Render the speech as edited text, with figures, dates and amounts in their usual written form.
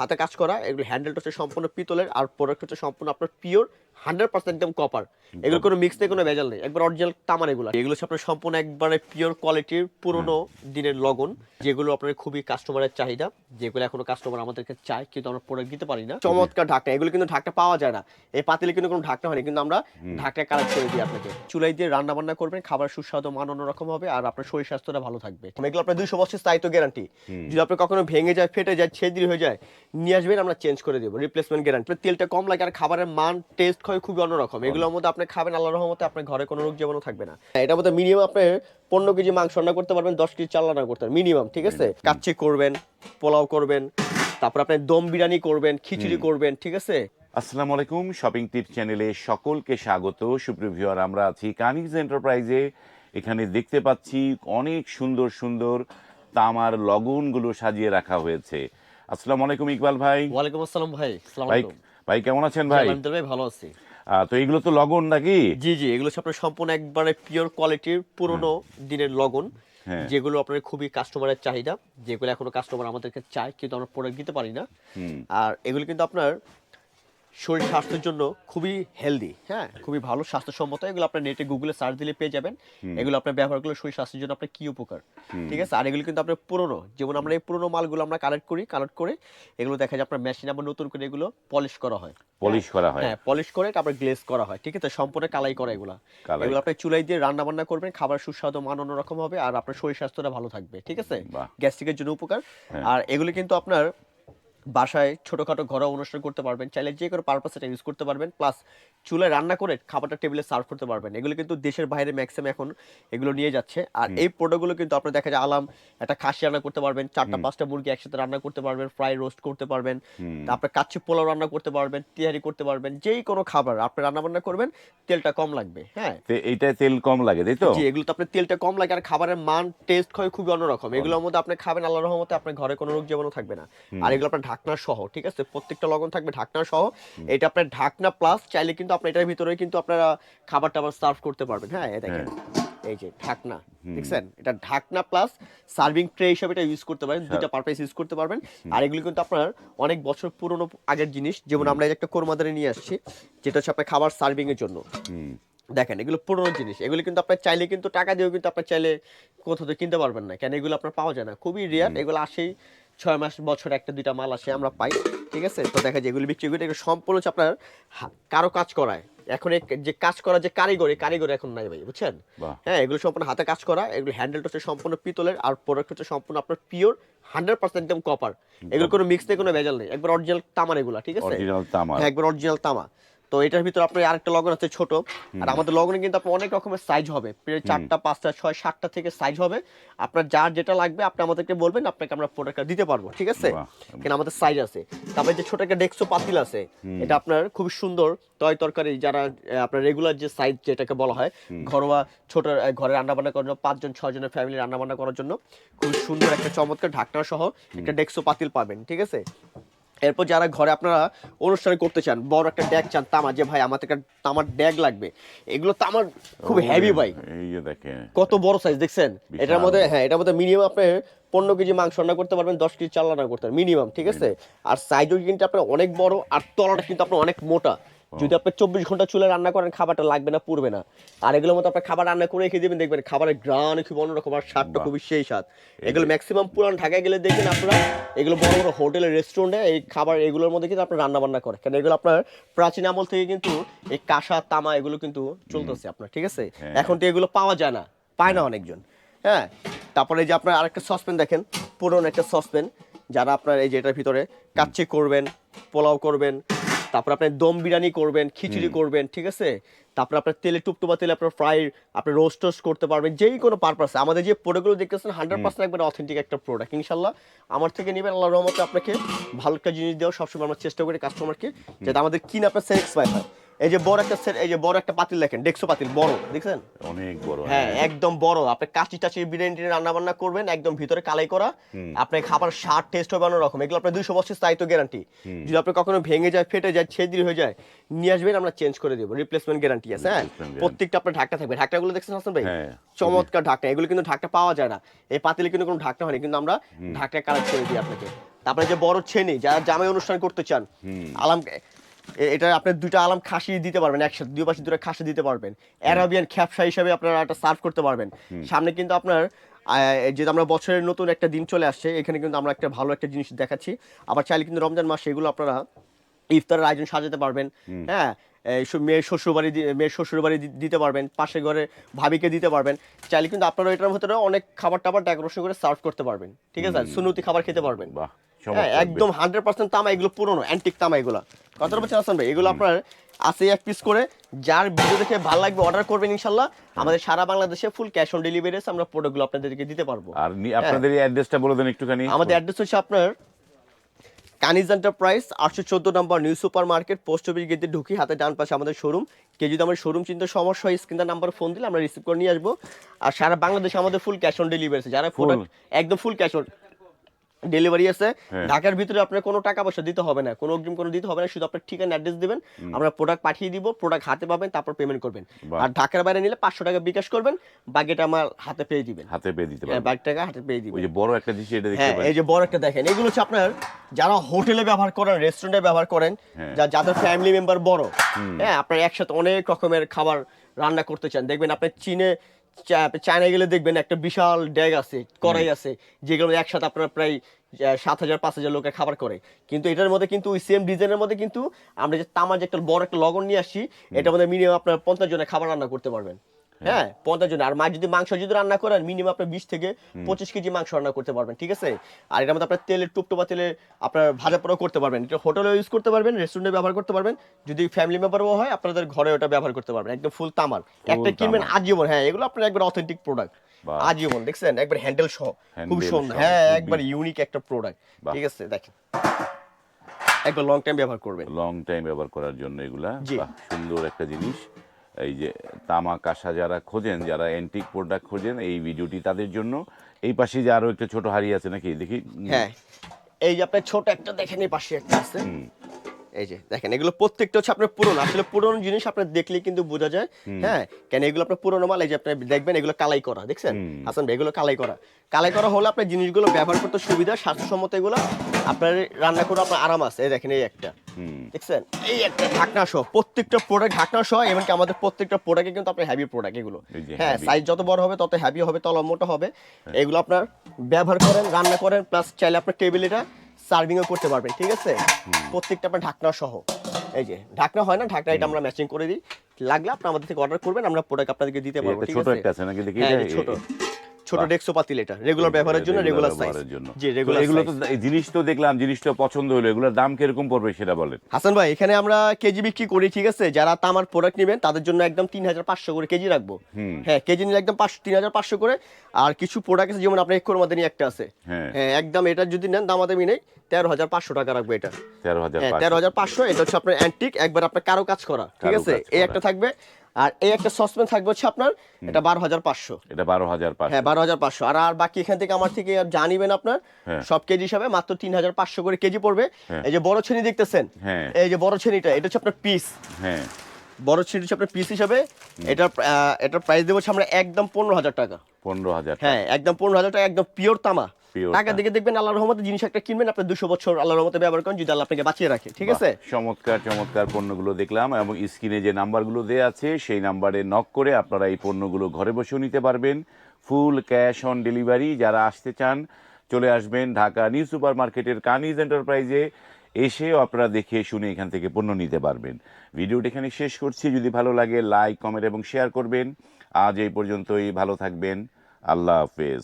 হাতে কাজ করা, এগুলো হ্যান্ডেলটা হচ্ছে সম্পূর্ণ পিতলের, আর প্রোডাক্ট হচ্ছে সম্পূর্ণ আপনার পিওর 100% একদম কপার। এগুলো কোনো মিক্স নেই, কোনো ভেজাল নেই, একবার অরিজিনাল তামার। এগুলো হচ্ছে আপনার সম্পূর্ণ একবারে পিওর কোয়ালিটির পুরনো দিনের লগন, যেগুলো আপনার খুবই কাস্টমারের চাহিদা, যেগুলো এখনো কাস্টমার আমাদেরকে চায়, কিন্তু আমরা প্রোডাক্ট দিতে পারি না। চমৎকার ঢাকনা, এগুলো কিন্তু ঢাকনা পাওয়া যায় না, এই পাতিলে কিন্তু কোনো ঢাকনা হয়নি, কিন্তু আমরা ঢাকনা কালেক্ট করে দিই আপনাকে। চুলাই দিয়ে রান্না বান্না করবেন, খাবার সুস্বাদু মান অন্যরকম হবে, আর আপনার শরীর স্বাস্থ্যটা ভালো থাকবে। এগুলো আপনার 200 বছর স্থায়িত্ব গ্যারান্টি। যদি আপনার কখনো ভেঙে যায়, ফেটে যায়, ছেদরি হয়ে যায়, নিয়ে আসবেন, আমরা চেঞ্জ করে দেবো, রিপ্লেসমেন্ট গ্যারান্টি। তেলটা কম লাগে, আর খাবারের মান টেস্ট হয় খুবই অন্যরকম। এগুলোর মধ্যে আপনি খাবেন, আল্লাহর রহমতে আপনার ঘরে কোনো রোগ জীবাণু থাকবে না। এটার মধ্যে মিনিমাম আপনি 15 কেজি মাংস রান্না করতে পারবেন, 10 কেজি চাল রান্না করতে পারবেন মিনিমাম, ঠিক আছে? কাচ্চি করবেন, পোলাও করবেন, তারপর আপনি দম বিরিয়ানি করবেন, খিচুড়ি করবেন, ঠিক আছে? আসসালামু আলাইকুম, শপিং টিপ চ্যানেলে সকলকে স্বাগত। সুপ্রিয় ভিউয়ার, আমরা আছি কানিজ এন্টারপ্রাইজে। এখানে দেখতে পাচ্ছি অনেক সুন্দর সুন্দর তামার লগনগুলো সাজিয়ে রাখা হয়েছে। আসসালামু আলাইকুম ইকবাল ভাই। ওয়ালাইকুম আসসালাম ভাই, আসসালামু ভাই আলাইকুম। ভাই কেমন আছেন জি ভাই? আলহামদুলিল্লাহ, ভালো আছি। তো এগুলো তো লগন নাকি? জি জি, এগুলো হচ্ছে আপনার সম্পূর্ণ একবারে পিওর কোয়ালিটির পুরনো দিনের লগন, হ্যাঁ। যেগুলো আপনার খুবই কাস্টমারের চাহিদা, যেগুলো এখনো কাস্টমার আমাদেরকে চায়, কিন্তু আমরা প্রোডাক্ট দিতে পারি না। আর এগুলো কিন্তু আপনার শরীর স্বাস্থ্যের জন্য খুবই হেলদি, হ্যাঁ, খুবই ভালো, স্বাস্থ্যসম্মত। এগুলো আপনার নেটে গুগলে সার্চ দিলে পেয়ে যাবেন। এগুলো আপনার ব্যবহার করলে শরীর স্বাস্থ্যের জন্য আপনার কি উপকার, ঠিক আছে? আর এগুলো কিন্তু আপনার পুরনো, যেমন আমরা এই পুরনো মালগুলো আমরা কালেক্ট করে এগুলো দেখা যায় আপনার মেশিন আবার নতুন করে এগুলো পলিশ করা হয়। পলিশ করা হয়। হ্যাঁ, পলিশ করে তারপর গ্লেজ করা হয়, ঠিক আছে? সম্পূর্ণ কালাই করা এগুলা। কালাই। এগুলো আপনি চুলাই দিয়ে রান্না বান্না করবেন, খাবার সুস্বাদু মান অন্যরকম হবে, আর আপনার শরীর স্বাস্থ্যটা ভালো থাকবে, ঠিক আছে? বাহ। গ্যাস্ট্রিকের জন্য উপকার। হ্যাঁ। আর এগুলো কিন্তু আপনার বাসায় ছোটখাটো ঘরোয়া অনুষ্ঠান করতে পারবেন, চাইলে যে কোনো পারপাসে এটা ইউজ করতে পারবেন, প্লাস চুলায় রান্না করে খাবারটা টেবিলে সার্ভ করতে পারবেন। এগুলো কিন্তু দেশের বাইরে ম্যাক্সিমাম এখন এগুলো নিয়ে যাচ্ছে। আর এই প্রোডাক্টগুলো কিন্তু আপনার দেখা যায় আলাম একটা খাসি রান্না করতে পারবেন, 4টা 5টা মুরগি একসাথে রান্না করতে পারবেন, ফ্রাই রোস্ট করতে পারবেন, তারপরে কাচ্চি পোলাও রান্না করতে পারবেন, তিহারি করতে পারবেন, যেই কোনো খাবার আপনি রান্না বান্না করবেন, তেলটা কম লাগবে। হ্যাঁ এইটায় তেল কম লাগে, তাই তো? জি, এগুলো তো আপনার তেলটা কম লাগে, আর খাবারের মান টেস্ট হয় খুবই অন্যরকম। এগুলোর মধ্যে আপনি খাবেন, আল্লাহর রহমতে আপনার ঘরে কোনো রোগ জীবাণু থাকবে না। আর এগুলো আপনার ঢাকনা সহ, ঠিক আছে? প্রত্যেকটা লগন থাকবে ঢাকনা সহ। এটা আপনার ঢাকনা প্লাস চাইলে কিন্তু আপনি এটার ভিতরে কিন্তু আপনারা খাবার টাবার সার্ভ করতে পারবেন। হ্যাঁ, এই দেখেন, এই যে ঢাকনা, দেখছেন? এটা ঢাকনা প্লাস সার্ভিং ট্রে হিসেবে এটা ইউজ করতে পারেন, দুইটা পারপাস ইউজ করতে পারবেন। আর এগুলো কিন্তু আপনার অনেক বছর পুরনো আগের জিনিস, যেমন আমরা এই যে একটা কোরমাদানি নিয়ে আসছি, যেটা হচ্ছে আপনার খাবার সার্ভিং এর জন্য। দেখেন, এগুলো পুরনো জিনিস, এগুলো কিন্তু আপনার চাইলে কিন্তু টাকা দিয়েও কিন্তু আপনার চাইলে কোথাও থেকে কিনতে পারবেন না, কেন এগুলো আপনার পাওয়া যায় না, খুবই রেয়ার। এগুলো আসেই 6 মাস বছরে একটা দুইটা মাল আসে, আমরা পাই, ঠিক আছে? তো দেখা যায় এগুলো বিক্রি করে, এগুলো সম্পূর্ণ হচ্ছে আপনার কারো কাজ করায়। এখন যে কাজ করা যে কারিগরি এখন নাই ভাই, বুঝছেন? বাহ। হ্যাঁ, এগুলো সম্পূর্ণ হাতে কাজ করা, এগুলো হ্যান্ডেলটা হচ্ছে সম্পূর্ণ পিতলের, আর প্রোডাক্ট হচ্ছে সম্পূর্ণ আপনার পিওর 100% একদম কপার। এগুলো কোনো মিক্স নেই, কোনো ভেজাল নেই, একবার অরিজিনাল তামার এগুলা, ঠিক আছে? অরিজিনাল তামা। হ্যাঁ, একবার অরিজিনাল তামা। তো এটার ভিতরে আপনার আরেকটা লগন আছে ছোট। আর আমাদের লগনে কিন্তু আপনার অনেক রকমের সাইজ হবে, প্রায় 4টা 5টা 6 7টা থেকে সাইজ হবে। আপনার যার যেটা লাগবে আপনি আমাদেরকে বলবেন, আপনাকে আমরা প্রোডাক্টটা দিতে পারবো, ঠিক আছে? বাহ। কিন্তু আমাদের সাইজ আছে। তারপরে যে ছোট একটা ডেক্সো পাতিল আছে, এটা আপনার খুব সুন্দর তরকারি, যারা আপনার রেগুলার যে সাইজ যেটাকে বলা হয়, ঘরোয়া ছোট ঘরে রান্না বান্না করার জন্য 5 জন 6 জনের ফ্যামিলি রান্না বান্না করার জন্য খুব সুন্দর একটা চমৎকার ঢাকনা সহ একটা ডেক্সো পাতিল পাবেন, ঠিক আছে? এরপর যারা ঘরে আপনারা অনুষ্ঠান করতে চান, বড় একটা ড্যাগ চান তামা, যে ভাই আমাদের একটা তামার ড্যাগ লাগবে, এগুলো তামার খুব হেভি ভাই। এই যে দেখেন কত বড় সাইজ দেখছেন? বিশাল। এটার মধ্যে, হ্যাঁ, এটার মধ্যে মিনিমাম আপনি 15 কেজি মাংস রান্না করতে পারবেন, 10 কেজি চাল রান্না করতে পারবেন মিনিমাম, ঠিক আছে? আর সাইজও কিন্তু আপনার অনেক বড়, আর তলাটা কিন্তু আপনার অনেক মোটা। যদি আপনি 24 ঘন্টা চুলে রান্না করেন, খাবারটা লাগবে না, পুড়বে না। আর এগুলোর মতো আপনার খাবার রান্না করে রেখে দেবেন, দেখবেন খাবারের গ্রান খুব অন্যরকম, আর স্বাদটা খুবই সেই স্বাদ। এগুলো ম্যাক্সিমাম পুরান ঢাকায় গেলে দেখবেন আপনারা, এগুলো বড় বড় হোটেলে রেস্টুরেন্টে এই খাবার এগুলোর মধ্যে কিন্তু আপনার রান্না বান্না করে, কারণ এগুলো আপনার প্রাচীন আমল থেকে কিন্তু এই কাঁসা তামা এগুলো কিন্তু চলতেছে আপনার, ঠিক আছে? এখন তো এগুলো পাওয়া যায় না, পায় না অনেকজন। হ্যাঁ, তারপরে এই যে আপনার আরেকটা সসপ্যান দেখেন, পুরনো একটা সসপ্যান, যারা আপনার এই যে এটার ভিতরে কাচ্চি করবেন, পোলাও করবেন, তারপর আপনি দম বিরিয়ানি করবেন, খিচুড়ি করবেন, ঠিক আছে? তারপর আপনার তেলে টুপটুপা তেলে আপনার ফ্রাই, আপনি রোস্ট টোস্ট করতে পারবেন, যেই কোনো পারপাসে। আমাদের যে প্রোডাক্টগুলো দেখতেছেন 100% একবার অথেন্টিক একটা প্রোডাক্ট, ইনশাল্লাহ আমার থেকে নেবেন, আল্লাহর রহমতে আপনাকে ভালো একটা জিনিস দেওয়ার সবসময় আমরা চেষ্টা করি কাস্টমারকে, যাতে আমাদের কিনে আপনার স্যাটিসফাই হয়। এই যে বড় একটা সেট, এই যে বড় একটা পাতিল দেখেন, ডেক্সো পাতিল বড়, দেখছেন? অনেক বড়। হ্যাঁ, একদম বড়। আপনি কাঁচি টাচি বিরিয়ানি রান্না বান্না করবেন, একদম ভিতরে কালাই করা, আপনার খাবার স্বাদ টেস্ট হবে অন্যরকম। এগুলো আপনার 200 বছর স্থায়িত্ব গ্যারান্টি। যদি আপনি কখনো ভেঙে যায়, ফেটে যায়, ছেদরি হয়ে যায়, নিয়ে আসবেন, আমরা চেঞ্জ করে দেবো, রিপ্লেসমেন্ট গ্যারান্টি আছে। হ্যাঁ, প্রত্যেকটা আপনার ঢাকনা থাকবে। ঢাকনাগুলো দেখছেন হাসান ভাই? হ্যাঁ। চমৎকার ঢাকনা, এগুলো কিন্তু ঢাকনা পাওয়া যায় না, এই পাতিলে কিন্তু কোনো ঢাকনা হয়নি, কিন্তু আমরা ঢাকনা কালেক্ট করে দিই আপনাকে। তারপরে যে বড় ছেনি যারা জামাই অনুষ্ঠান করতে চান, আলাম এটা আপনি দুইটা আলাম খাসি দিতে পারবেন একসাথে, দুই পাশে দুটো খাসি দিতে পারবেন, অ্যারাবিয়ান খ্যাপসা হিসাবে আপনারা একটা সার্ভ করতে পারবেন। সামনে কিন্তু আপনার যেহেতু আমরা বছরের নতুন একটা দিন চলে আসছে, এখানে কিন্তু আমরা একটা ভালো একটা জিনিস দেখাচ্ছি। আবার চাইলে কিন্তু রমজান মাসে এগুলো আপনারা ইফতারের আয়োজন সাজাতে পারবেন। হ্যাঁ, মেয়ের শ্বশুরবাড়ি দিতে পারবেন, পাশে ঘরে ভাবিকে দিতে পারবেন। চাইলে কিন্তু আপনারা এটার ভিতরে অনেক খাবার টাবার ডেকোরেশন করে সার্ভ করতে পারবেন, ঠিক আছে, সুন্নতি খাবার খেতে পারবেন। বাহ, হ্যাঁ, একদম 100% তামা, এগুলো পুরনো অ্যান্টিক তামা এগুলো। কথাটা বলছেন হাসান ভাই, এগুলো আপনার আছে এক পিস করে, যার ভিডিও দেখে ভালো লাগবে অর্ডার করবেন ইনশাল্লাহ। আমাদের সারা বাংলাদেশে ফুল ক্যাশ অন ডেলিভারি আছে, আমরা প্রোডাক্টগুলো আপনাদেরকে দিতে পারবো। আর আপনাদের এই অ্যাড্রেসটা বলে দেন একটুখানি। আমাদের অ্যাড্রেস হচ্ছে আপনার Kaniz enterprise 814 number new super market, post office গেটে ঢুকি হাতে ডান পাশে আমাদের শোরুম। কেউ যদি আমার শোরুম চিন্তা সমস্যা হয় স্ক্রিনের নাম্বার ফোন দিলে আমরা রিসিভ করে নিয়ে আসবো। আর সারা বাংলাদেশে আমাদের ফুল ক্যাশ অন ডেলিভারি আছে, যারা প্রোডাক্ট একদম ফুল ক্যাশ অন ডেলিভারি আছে। ঢাকার ভিতরে আপনার কোনো টাকা পয়সা দিতে হবে না, কোনো অগ্রিম কোনো দিতে হবে না, শুধু আপনার ঠিকানা অ্যাড্রেস দিবেন, আমরা প্রোডাক্ট পাঠিয়ে দিব, প্রোডাক্ট হাতে পাবেন, তারপর পেমেন্ট করবেন। আর ঢাকার বাইরে নিলে 500 টাকা বিকাশ করবেন, বাকিটা আমার হাতে পেয়ে দিবেন, হাতে পেয়ে দিতে পারবেন। 5 টাকা হাতে পেয়ে দিবেন। ওই যে বড় একটা জিনিস এটা দেখতে হ্যাঁ, পারেন। এই যে বড় একটা দেখেন, এগুলো হচ্ছে আপনার যারা হোটেলে ব্যবহার করেন, রেস্টুরেন্টে ব্যবহার করেন, যাদের ফ্যামিলি মেম্বার বড়, হ্যাঁ, আপনার একসাথে অনেক রকমের খাবার রান্না করতে চান। দেখবেন আপনি চায়না গেলে দেখবেন একটা বিশাল ড্যাগ আছে, কড়াই আছে, যেগুলো একসাথে আপনার প্রায় 7,000-5,000 লোকের খাবার করে। কিন্তু এটার মধ্যে কিন্তু ওই সেম ডিজাইনের মধ্যে কিন্তু আমরা যে তামার যে একটা বড় একটা লগন নিয়ে আসি, এটার মধ্যে মিনিমাম আপনার 50 জনের খাবার রান্না করতে পারবেন। হ্যাঁ, 50 জন। আর যদি মাংস যদি রান্না করেন, মিনিমাম আপনার 20 থেকে 25 কেজি মাংস রান্না করতে পারবেন, ঠিক আছে। আর এটার মধ্যে আপনার তেলের টুপটুপা তেলে আপনার ভাজা পোড়াও করতে পারবেন। এটা হোটেলে ইউজ করতে পারবেন, রেস্টুরেন্টে ব্যবহার করতে পারবেন, যদি ফ্যামিলি মেম্বারও হয় আপনাদের ঘরে ওটা ব্যবহার করতে পারবেন। একদম ফুল তামার একটা কিনবেন আজীবন। হ্যাঁ, এগুলো আপনার একবার অথেন্টিক প্রোডাক্ট, আজীবন। দেখছেন একবার হ্যান্ডেল সহ, খুব সুন্দর। হ্যাঁ, একবার ইউনিক একটা প্রোডাক্ট, ঠিক আছে। দেখেন একবার লং টাইম ব্যবহার করবেন, লং টাইম ব্যবহার করার জন্য এগুলা। বাহ, সুন্দর একটা জিনিস। এই যে তামা কাঁসা যারা খোঁজেন, যারা অ্যান্টিক প্রোডাক্ট খোঁজেন, এই ভিডিওটি তাদের জন্য। এই পাশে যে আরো একটা ছোট হাড়ি আছে নাকি দেখি। হ্যাঁ, এই যে আপনার ছোট একটা দেখেন, এই পাশে একটা আছে। এই যে দেখেন, এগুলো প্রত্যেকটা হচ্ছে আপনার পুরনো। আসলে পুরনো জিনিস আপনার দেখলেই কিন্তু বোঝা যায়। হ্যাঁ, কেন এগুলো আপনার পুরনো মাল। এই যে আপনি দেখবেন এগুলো কালাই করা, দেখছেন হাসান ভাই, এগুলো কালাই করা হলে আপনার জিনিসগুলো ব্যবহার করতে সুবিধা, স্বাস্থ্যসম্মত। এগুলো আপনার রান্না করে আপনার আরাম আছে। এই দেখেন এই একটা, দেখছেন এই একটা ঢাকনা সহ, প্রত্যেকটা প্রোডাক্ট ঢাকনা সহ। এমনকি আমাদের প্রত্যেকটা প্রোডাক্টে কিন্তু আপনার হেভি প্রোডাক্ট এগুলো। হ্যাঁ, সাইজ যত বড় হবে তত হেভি হবে, তলা মোটা হবে। এগুলো আপনার ব্যবহার করেন, রান্না করেন, প্লাস চাইলে আপনার টেবিল এটা সার্ভিংও করতে পারবেন, ঠিক আছে। প্রত্যেকটা আপনার ঢাকনা সহ। এই যে ঢাকনা হয় না, ঢাকনা এটা আমরা ম্যাচিং করে দিই। লাগলে আপনি আমাদের থেকে অর্ডার করবেন, আমরা প্রোডাক্ট আপনাদেরকে দিতে পারবো, ঠিক ছোট আছে। একটা আছে নাকি দেখি। হ্যাঁ, ছোট ডেক্সো পাতিল, এটা রেগুলার ব্যবহারের জন্য, রেগুলার সাইজ। জি, রেগুলার। এগুলো তো এই জিনিস তো দেখলাম, জিনিসটা পছন্দ হলো, এগুলোর দাম কিরকম পড়বে সেটা বলেন। হাসান ভাই, এখানে আমরা কেজি বিক্রি করি, ঠিক আছে। যারা তামার প্রোডাক্ট নেবেন তাদের জন্য একদম 3,500 করে কেজি রাখবো। হ্যাঁ, কেজি নিলে একদম 3,500 করে। আর কিছু প্রোডাক্ট আছে, যেমন আপনার এক্কর মধ্যে একটা আছে, হ্যাঁ, একদম এটা যদি নেন দামাদামি নেই, 13,500 টাকা রাখবো এটা। 13,500। এটা হচ্ছে আপনার অ্যান্টিক, একবার আপনার কারো কাজ করা, ঠিক আছে। এই একটা থাকবে। আর এই একটা সসপ্যান থাকবে হচ্ছে আপনার, এটা 12,500। এটা 12,500। হ্যাঁ, 12,500। আর বাকি এখান থেকে আমার থেকে জানিবেন আপনার সব কেজি হিসাবে মাত্র 3,500 করে কেজি পড়বে। এই যে বড় ছেনি দেখতেছেন, এই যে বড় ছেনিটা, এটা হচ্ছে আপনার পিস। হ্যাঁ, বড় ছেনি হচ্ছে আপনার পিস হিসাবে। এটার প্রাইস দেবো আমরা একদম 15,000 টাকা। 15,000। হ্যাঁ, একদম 15,000 টাকা, একদম পিওর তামা। টাকা দিকে দেখবেন, আল্লাহর রহমতে জিনিস একটা কিনবেন, আপনি 200 বছর আল্লাহর রহমতে ব্যবহার করেন, যদি আল্লাহ আপনাকে বাঁচিয়ে রাখে, ঠিক আছে। চমৎকার চমৎকার পণ্যগুলো দেখলাম, এবং স্ক্রিনে যে নাম্বারগুলো দেওয়া আছে সেই নাম্বারে নক করে আপনারা এই পণ্যগুলো ঘরে বসেও নিতে পারবেন। Full cash on delivery. যারা আসতে চান চলে আসবেন ঢাকা নিউ সুপার মার্কেটের কানিজ এন্টারপ্রাইজে, এসেও আপনারা দেখে শুনে এখান থেকে পণ্য নিতে পারবেন। ভিডিওটা এখানে শেষ করছি। যদি ভালো লাগে লাইক, কমেন্ট এবং শেয়ার করবেন। আজ এই পর্যন্তই, ভালো থাকবেন, আল্লাহ হাফেজ।